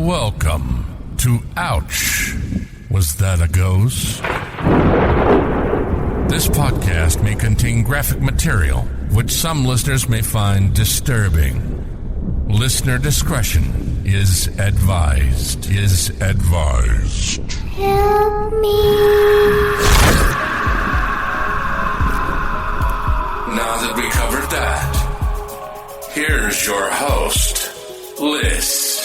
Welcome to Ouch. Was that a ghost? This podcast may contain graphic material, which some listeners may find disturbing. Listener discretion is advised. Help me. Now that we covered that, here's your host, Liz.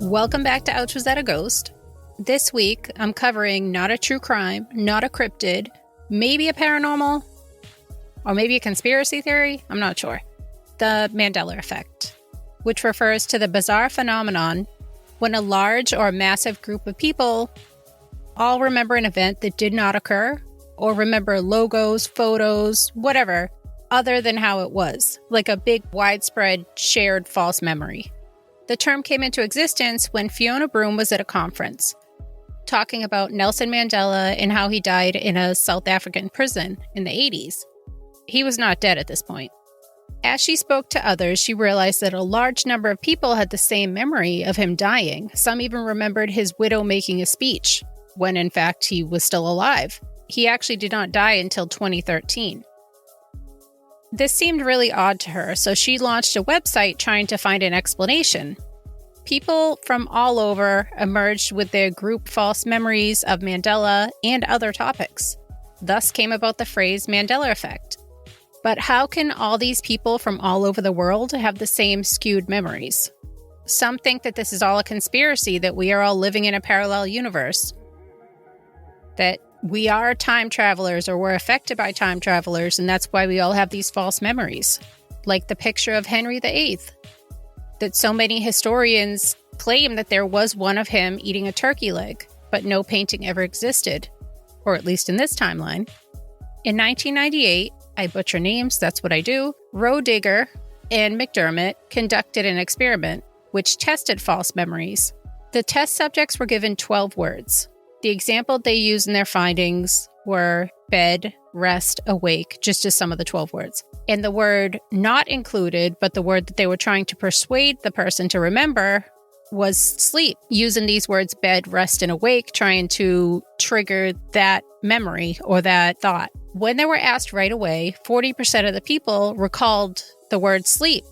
Welcome back to Ouch, Was That a Ghost? This week, I'm covering not a true crime, not a cryptid, maybe a paranormal, or maybe a conspiracy theory, I'm not sure. The Mandella Effect, which refers to the bizarre phenomenon when a large or massive group of people all remember an event that did not occur, or remember logos, photos, whatever, other than how it was, like a big, widespread, shared false memory. The term came into existence when Fiona Broome was at a conference, talking about Nelson Mandela and how he died in a South African prison in the 80s. He was not dead at this point. As she spoke to others, she realized that a large number of people had the same memory of him dying. Some even remembered his widow making a speech, when in fact he was still alive. He actually did not die until 2013. This seemed really odd to her, so she launched a website trying to find an explanation. People from all over emerged with their group false memories of Mandela and other topics. Thus came about the phrase Mandela Effect. But how can all these people from all over the world have the same skewed memories? Some think that this is all a conspiracy, that we are all living in a parallel universe, that we are time travelers or we're affected by time travelers, and that's why we all have these false memories. Like the picture of Henry VIII, that so many historians claim that there was one of him eating a turkey leg, but no painting ever existed, or at least in this timeline. In 1998, I butcher names, that's what I do, Roediger and McDermott conducted an experiment which tested false memories. The test subjects were given 12 words. The example they used in their findings were bed, rest, awake, just as some of the 12 words. And the word not included, but the word that they were trying to persuade the person to remember, was sleep, using these words bed, rest, and awake, trying to trigger that memory or that thought. When they were asked right away, 40% of the people recalled the word sleep,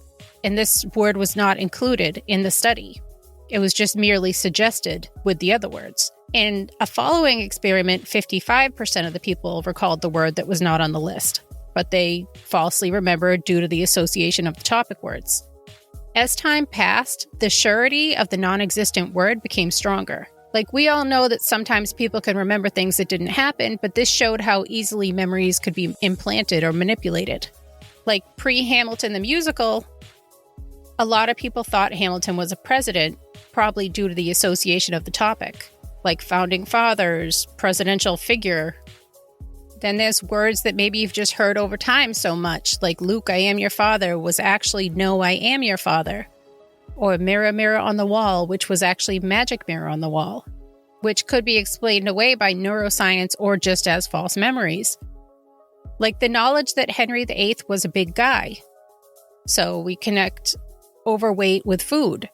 and this word was not included in the study. It was just merely suggested with the other words. In a following experiment, 55% of the people recalled the word that was not on the list, but they falsely remembered due to the association of the topic words. As time passed, the surety of the non-existent word became stronger. Like, we all know that sometimes people can remember things that didn't happen, but this showed how easily memories could be implanted or manipulated. Like pre-Hamilton the musical, a lot of people thought Hamilton was a president, probably due to the association of the topic, like founding fathers, presidential figure. Then there's words that maybe you've just heard over time so much, like Luke, I am your father, was actually no, I am your father. Or mirror, mirror on the wall, which was actually magic mirror on the wall, which could be explained away by neuroscience or just as false memories. Like the knowledge that Henry VIII was a big guy. So we connect overweight with food.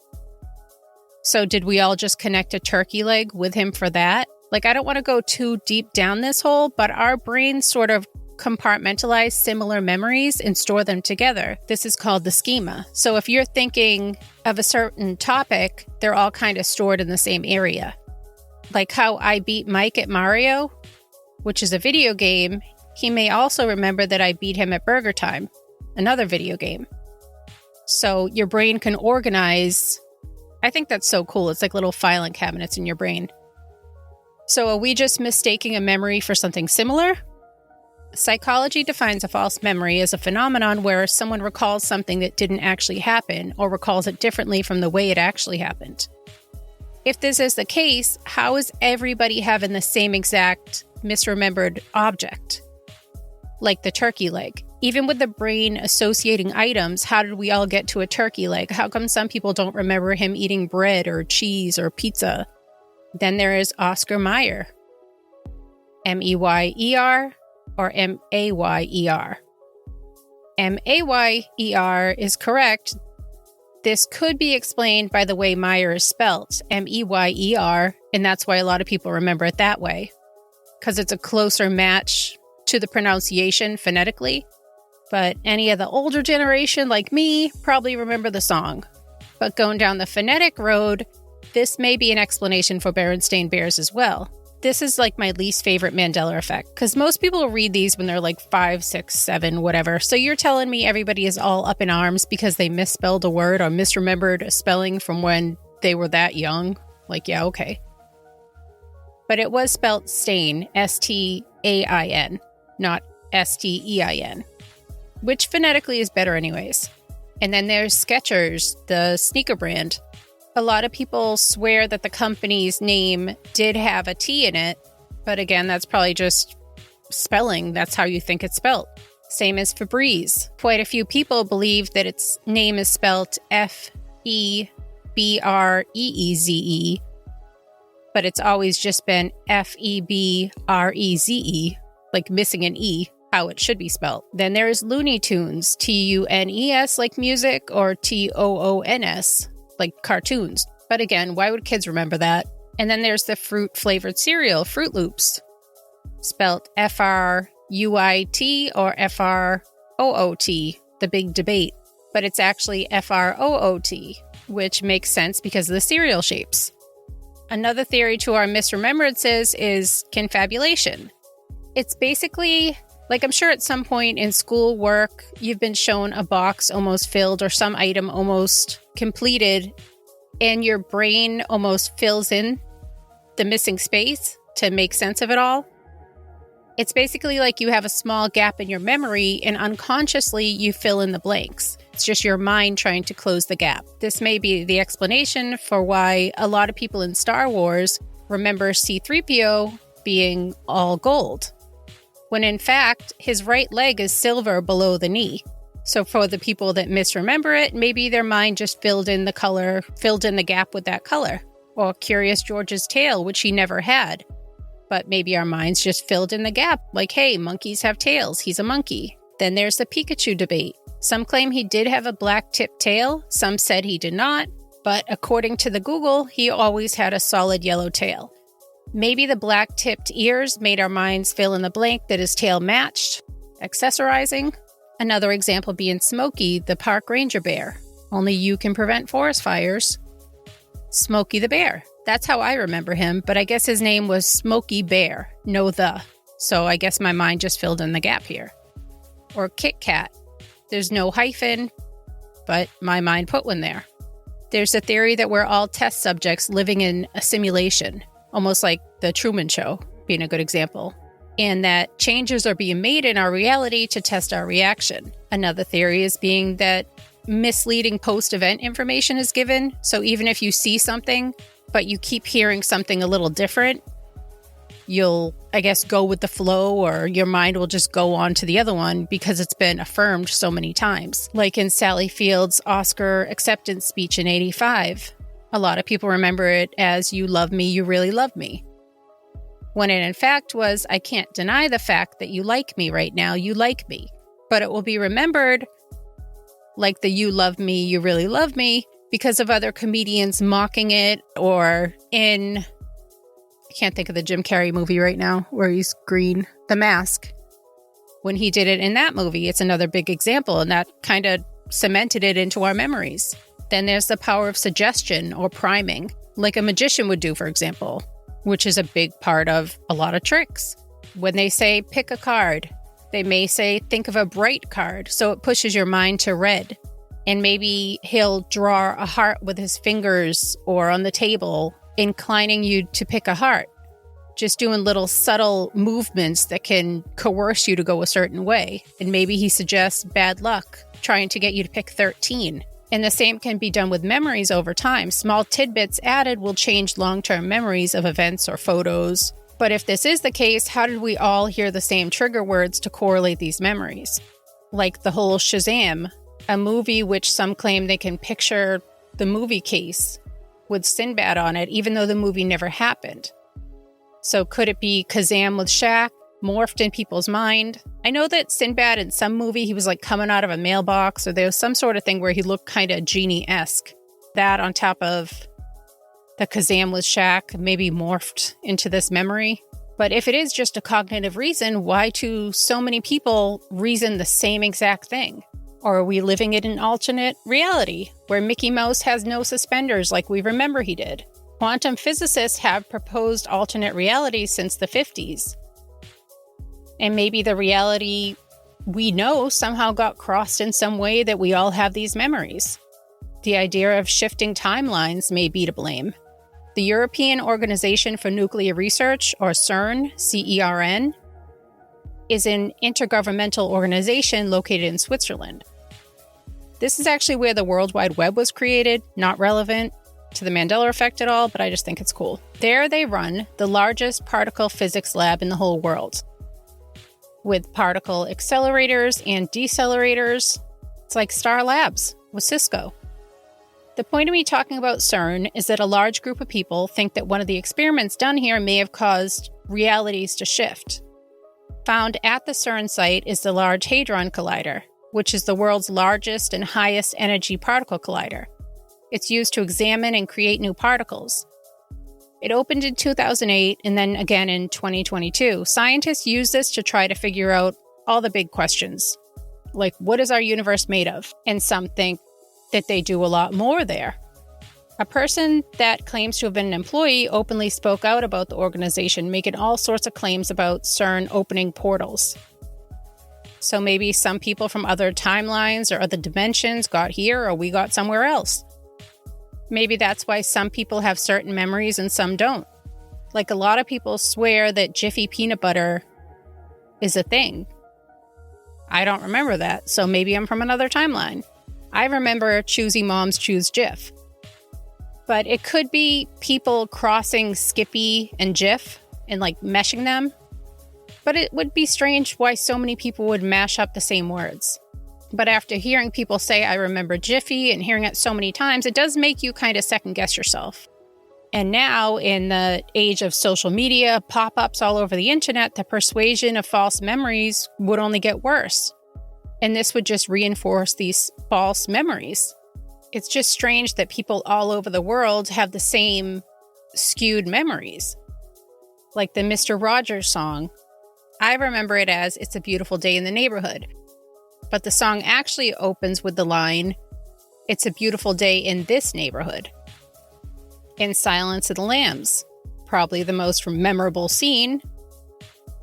So did we all just connect a turkey leg with him for that? Like, I don't want to go too deep down this hole, but our brains sort of compartmentalize similar memories and store them together. This is called the schema. So if you're thinking of a certain topic, they're all kind of stored in the same area. Like how I beat Mike at Mario, which is a video game, he may also remember that I beat him at Burger Time, another video game. So your brain can organize. I think that's so cool. It's like little filing cabinets in your brain. So are we just mistaking a memory for something similar? Psychology defines a false memory as a phenomenon where someone recalls something that didn't actually happen or recalls it differently from the way it actually happened. If this is the case, how is everybody having the same exact misremembered object? Like the turkey leg. Even with the brain associating items, how did we all get to a turkey leg? How come some people don't remember him eating bread or cheese or pizza? Then there is Oscar Mayer. Meyer. or M-A-Y-E-R. M-A-Y-E-R is correct. This could be explained by the way Meyer is spelt, M-E-Y-E-R, and that's why a lot of people remember it that way, because it's a closer match to the pronunciation phonetically. But any of the older generation like me probably remember the song. But going down the phonetic road, this may be an explanation for Berenstain Bears as well. This is like my least favorite Mandella Effect, because most people read these when they're like 5, 6, 7, whatever. So you're telling me everybody is all up in arms because they misspelled a word or misremembered a spelling from when they were that young? Like, yeah, okay. But it was spelt stain, S-T-A-I-N, not S-T-E-I-N, which phonetically is better anyways. And then there's Skechers, the sneaker brand. A lot of people swear that the company's name did have a T in it, but again, that's probably just spelling. That's how you think it's spelled. Same as Febreze. Quite a few people believe that its name is spelled F-E-B-R-E-E-Z-E, but it's always just been F-E-B-R-E-Z-E, like missing an E, how it should be spelled. Then there's Looney Tunes, T-U-N-E-S like music, or T-O-O-N-S like cartoons. But again, why would kids remember that? And then there's the fruit-flavored cereal, Fruit Loops, spelled F-R-U-I-T or F-R-O-O-T, the big debate. But it's actually F-R-O-O-T, which makes sense because of the cereal shapes. Another theory to our misremembrances is confabulation. It's basically, like I'm sure at some point in school work, you've been shown a box almost filled or some item almost completed, and your brain almost fills in the missing space to make sense of it all. It's basically like you have a small gap in your memory and unconsciously you fill in the blanks. It's just your mind trying to close the gap. This may be the explanation for why a lot of people in Star Wars remember C-3PO being all gold, when in fact, his right leg is silver below the knee. So for the people that misremember it, maybe their mind just filled in the gap with that color. Or Curious George's tail, which he never had. But maybe our minds just filled in the gap, like, hey, monkeys have tails, he's a monkey. Then there's the Pikachu debate. Some claim he did have a black tipped tail, some said he did not, but according to the Google, he always had a solid yellow tail. Maybe the black tipped ears made our minds fill in the blank that his tail matched, accessorizing. Another example being Smokey, the park ranger bear. Only you can prevent forest fires. Smokey the bear. That's how I remember him, but I guess his name was Smokey Bear, no the. So I guess my mind just filled in the gap here. Or Kit Kat. There's no hyphen, but my mind put one there. There's a theory that we're all test subjects living in a simulation, almost like the Truman Show being a good example. And that changes are being made in our reality to test our reaction. Another theory is being that misleading post-event information is given. So even if you see something, but you keep hearing something a little different, you'll, I guess, go with the flow, or your mind will just go on to the other one because it's been affirmed so many times. Like in Sally Field's Oscar acceptance speech in '85. A lot of people remember it as, you love me, you really love me. When it in fact was, I can't deny the fact that you like me right now, you like me. But it will be remembered like the you love me, you really love me, because of other comedians mocking it, or in, I can't think of the Jim Carrey movie right now where he's green, The Mask. When he did it in that movie, it's another big example, and that kind of cemented it into our memories. Then there's the power of suggestion or priming, like a magician would do, for example, which is a big part of a lot of tricks. When they say pick a card, they may say think of a bright card, so it pushes your mind to red. And maybe he'll draw a heart with his fingers or on the table, inclining you to pick a heart. Just doing little subtle movements that can coerce you to go a certain way. And maybe he suggests bad luck, trying to get you to pick 13. And the same can be done with memories over time. Small tidbits added will change long-term memories of events or photos. But if this is the case, how did we all hear the same trigger words to correlate these memories? Like the whole Shazam, a movie which some claim they can picture the movie case with Sinbad on it, even though the movie never happened. So could it be Kazam with Shaq, morphed in people's mind. I know that Sinbad in some movie, he was like coming out of a mailbox, or there was some sort of thing where he looked kind of genie-esque. That on top of the Kazam with Shaq maybe morphed into this memory. But if it is just a cognitive reason, why do so many people reason the same exact thing? Or are we living in an alternate reality where Mickey Mouse has no suspenders like we remember he did? Quantum physicists have proposed alternate realities since the 50s. And maybe the reality we know somehow got crossed in some way that we all have these memories. The idea of shifting timelines may be to blame. The European Organization for Nuclear Research, or CERN, CERN, is an intergovernmental organization located in Switzerland. This is actually where the World Wide Web was created, not relevant to the Mandella Effect at all, but I just think it's cool. There they run the largest particle physics lab in the whole world, with particle accelerators and decelerators. It's like Star Labs with Cisco. The point of me talking about CERN is that a large group of people think that one of the experiments done here may have caused realities to shift. Found at the CERN site is the Large Hadron Collider, which is the world's largest and highest energy particle collider. It's used to examine and create new particles. It opened in 2008 and then again in 2022. Scientists use this to try to figure out all the big questions, like what is our universe made of? And some think that they do a lot more there. A person that claims to have been an employee openly spoke out about the organization, making all sorts of claims about CERN opening portals. So maybe some people from other timelines or other dimensions got here, or we got somewhere else. Maybe that's why some people have certain memories and some don't. Like a lot of people swear that Jiffy peanut butter is a thing. I don't remember that, so maybe I'm from another timeline. I remember Choosy Moms Choose Jif. But it could be people crossing Skippy and Jif and like meshing them. But it would be strange why so many people would mash up the same words. But after hearing people say, I remember Jiffy, and hearing it so many times, it does make you kind of second guess yourself. And now, in the age of social media, pop-ups all over the internet, the persuasion of false memories would only get worse. And this would just reinforce these false memories. It's just strange that people all over the world have the same skewed memories. Like the Mr. Rogers song. I remember it as It's a Beautiful Day in the Neighborhood. But the song actually opens with the line, It's a beautiful day in this neighborhood. In Silence of the Lambs, probably the most memorable scene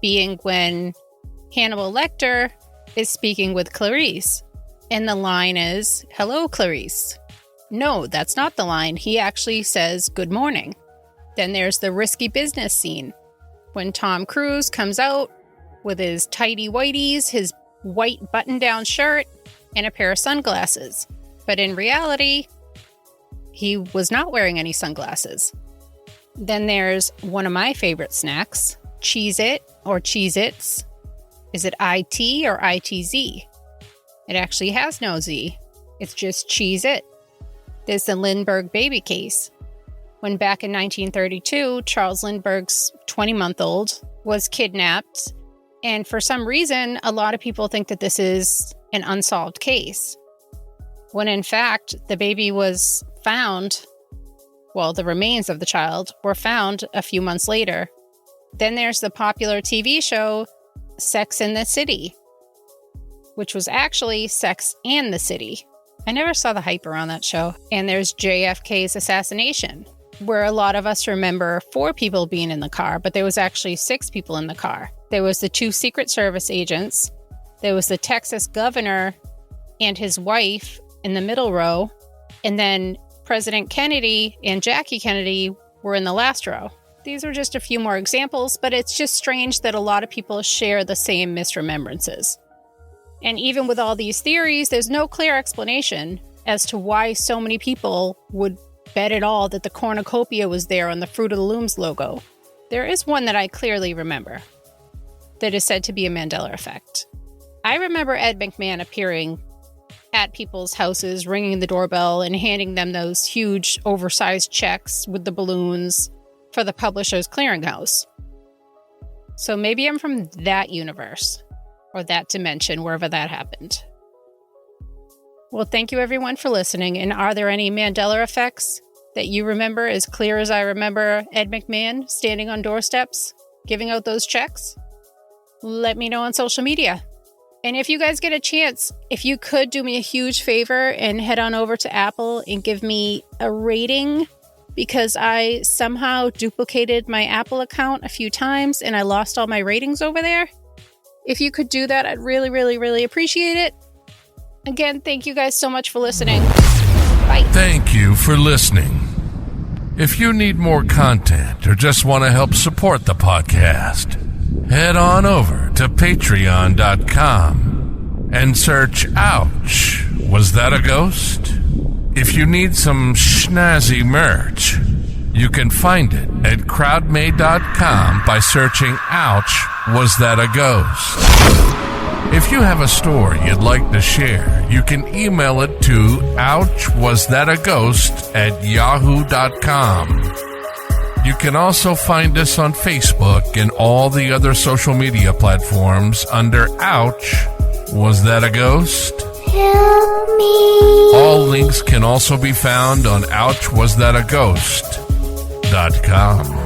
being when Hannibal Lecter is speaking with Clarice. And the line is, hello, Clarice. No, that's not the line. He actually says, good morning. Then there's the risky business scene when Tom Cruise comes out with his tighty whities, his white button-down shirt, and a pair of sunglasses. But in reality, he was not wearing any sunglasses. Then there's one of my favorite snacks, Cheez-It or Cheez-Its. Is it IT or ITZ? It actually has no Z. It's just Cheez-It. There's the Lindbergh baby case. When back in 1932, Charles Lindbergh's 20-month-old was kidnapped. And for some reason, a lot of people think that this is an unsolved case. When in fact, the baby was found, well, the remains of the child were found a few months later. Then there's the popular TV show, Sex and the City, which was actually Sex and the City. I never saw the hype around that show. And there's JFK's assassination, where a lot of us remember 4 people being in the car, but there was actually 6 people in the car. There was the 2 Secret Service agents. There was the Texas governor and his wife in the middle row. And then President Kennedy and Jackie Kennedy were in the last row. These are just a few more examples, but it's just strange that a lot of people share the same misremembrances. And even with all these theories, there's no clear explanation as to why so many people would bet it all that the cornucopia was there on the Fruit of the Looms logo. There is one that I clearly remember that is said to be a Mandella Effect. I remember Ed McMahon appearing at people's houses, ringing the doorbell and handing them those huge oversized checks with the balloons for the Publishers Clearinghouse. So maybe I'm from that universe or that dimension, wherever that happened. Well, thank you everyone for listening. And are there any Mandela effects that you remember as clear as I remember Ed McMahon standing on doorsteps, giving out those checks? Let me know on social media. And if you guys get a chance, if you could do me a huge favor and head on over to Apple and give me a rating, because I somehow duplicated my Apple account a few times and I lost all my ratings over there. If you could do that, I'd really, really, really appreciate it. Again, thank you guys so much for listening. Bye. Thank you for listening. If you need more content or just want to help support the podcast, head on over to patreon.com and search Ouch, Was That a Ghost? If you need some snazzy merch, you can find it at crowdmade.com by searching Ouch, Was That a Ghost? If you have a story you'd like to share, you can email it to ouchwasthataghost@yahoo.com. You can also find us on Facebook and all the other social media platforms under Ouch, Was That a Ghost? Help me. All links can also be found on ouchwasthataghost.com.